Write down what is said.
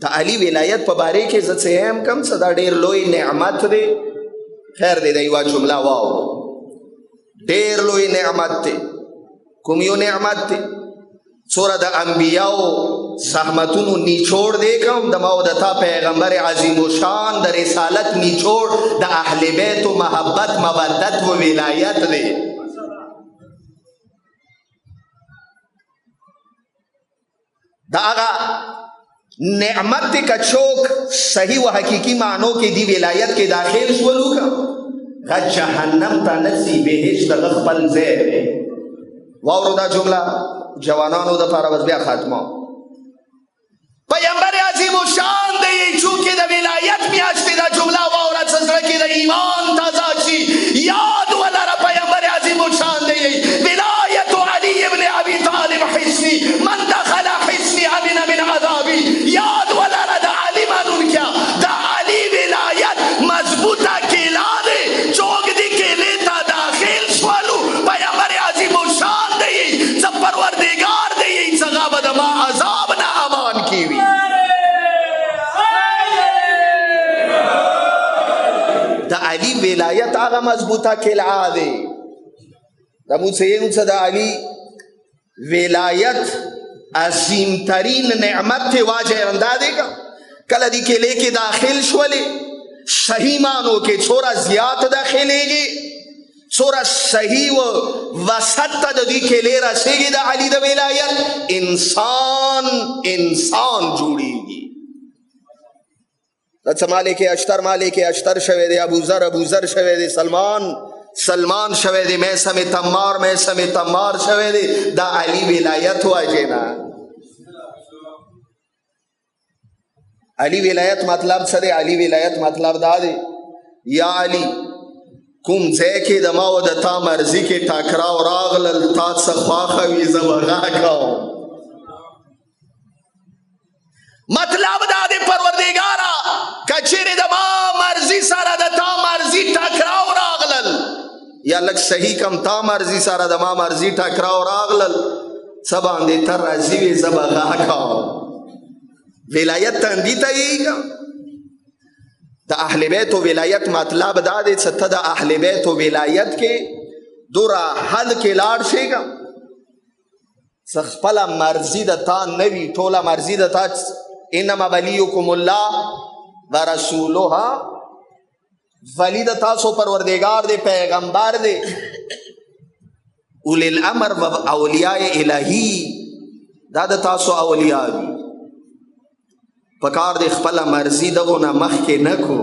دا علی ولایت په باره کې زه څه هم کم څه دا ډېر لوی نعمت دی. خیر دی دا یوه جمله واورو. ډېر لوی نعمت دی. کوم یو نعمت دی؟ څوره د انبیاو زحمتونو نیچوړ دی کوم د ما او د تا پیغمبر عظیم الشان د رسالت نیچوړ د اهل بیت و محبت مودت و ولایت دی. دا هغه نعمت دی که څوک صحیح و حقیقی معنوں کې دی ولایت کې داخل شولو که غا جهنم ته نسی بهشت د خپل ځای دی. واورو دا جمله جوانانو د پاره بس بیا ختمه. پیغمبر عظیم الشان دی چونکې د ولایت میاشت دا جمله واوره څه زړه کې د ایمان تازه شي. یاد ولره پیغمبر عظیم الشان دی ولایت علی ابن ابی طالب حسنی من دخل حسنی امن من عذابی. یاد ولره د علی مانون کیا د علی ولایت مضبوطه کلا دی چوک دی کلی تا داخل شولو پیغمبر عظیم الشان دی څه پروردگار دی څنګه به د ما عذاب نه امان کیوي. د علی ولایت هغه مضبوطه کلا دی. د موسیین څه د علی ولایت عظیم ترین نعمت تے واجہ اندازے کا کل دی کے لے کے داخل شولے صحیح مانو کے چھوڑا زیادہ داخلے گے چھوڑا صحیح و وسط تا دی کے لے رسے گے دا علی دا ولایت انسان جوڑی گی. مالک اشتر شوے دے ابو ذر شوے دے سلمان شوے دے میسم تمار شوے دے دا علی ولایت ہوا جینا. علی ولایت مطلب سرے علی ولایت مطلب دا دے یا علی کم زیکے دما و دتا مرضی کے ٹاکراو راغلل تا سخواخوی زبغاکاو. مطلب دا دے پروردگارا کچھر دما مرضی سارا دتا مرضی ٹاکراو راغلل یا لگ صحیح کم تا مرضی سارا دما مرضی ٹاکراو راغلل سبان دے تر رضیوی زبغاکاو. ولایت تندی تا یہی گا دا اہل بیت و ولایت مطلب دا دے ستا دا اہل بیت و ولایت کے دورا حد کے لاڑ شے گا سخپلا مرضی دا تا نوی ٹولا مرضی دا تا انما ولیکم اللہ و رسولوہا ولی دا تا سو پروردگار دے پیغمبر دے اولی الامر و اولیاء الہی دا دا تا سو اولیاء دی پکار دے خپلا مرضی دغو نا مخ کے نکو